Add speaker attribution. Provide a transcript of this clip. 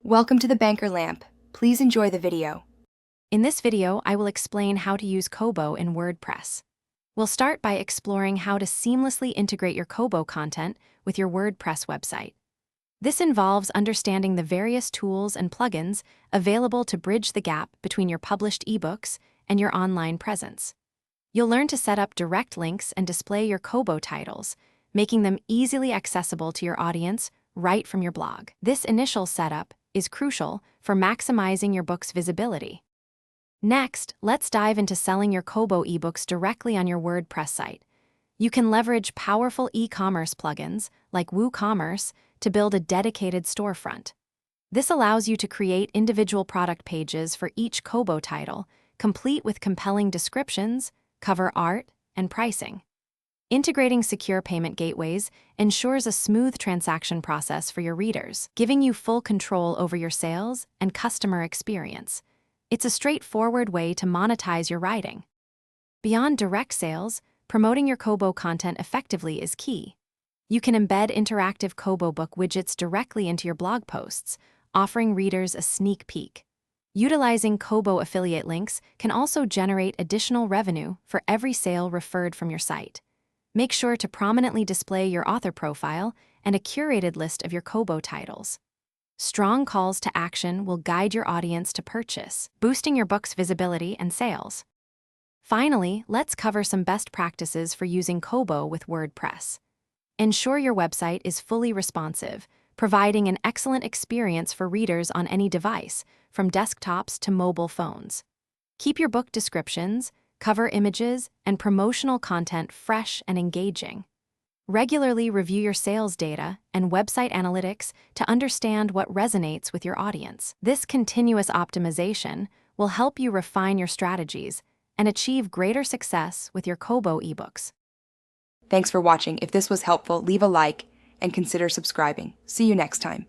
Speaker 1: Welcome to the Banker Lamp. Please enjoy the video.
Speaker 2: In this video, I will explain how to use Kobo in WordPress. We'll start by exploring how to seamlessly integrate your Kobo content with your WordPress website. This involves understanding the various tools and plugins available to bridge the gap between your published ebooks and your online presence. You'll learn to set up direct links and display your Kobo titles, making them easily accessible to your audience right from your blog. This initial setup is crucial for maximizing your book's visibility. Next, let's dive into selling your Kobo ebooks directly on your WordPress site. You can leverage powerful e-commerce plugins like WooCommerce to build a dedicated storefront. This allows you to create individual product pages for each Kobo title, complete with compelling descriptions, cover art, and pricing. Integrating secure payment gateways ensures a smooth transaction process for your readers, giving you full control over your sales and customer experience. It's a straightforward way to monetize your writing. Beyond direct sales, promoting your Kobo content effectively is key. You can embed interactive Kobo book widgets directly into your blog posts, offering readers a sneak peek. Utilizing Kobo affiliate links can also generate additional revenue for every sale referred from your site. Make sure to prominently display your author profile and a curated list of your Kobo titles. Strong calls to action will guide your audience to purchase, boosting your book's visibility and sales. Finally, let's cover some best practices for using Kobo with WordPress. Ensure your website is fully responsive, providing an excellent experience for readers on any device, from desktops to mobile phones. Keep your book descriptions, cover images, and promotional content fresh and engaging. Regularly review your sales data and website analytics to understand what resonates with your audience. This continuous optimization will help you refine your strategies and achieve greater success with your Kobo ebooks.
Speaker 1: Thanks for watching. If this was helpful, leave a like and consider subscribing. See you next time.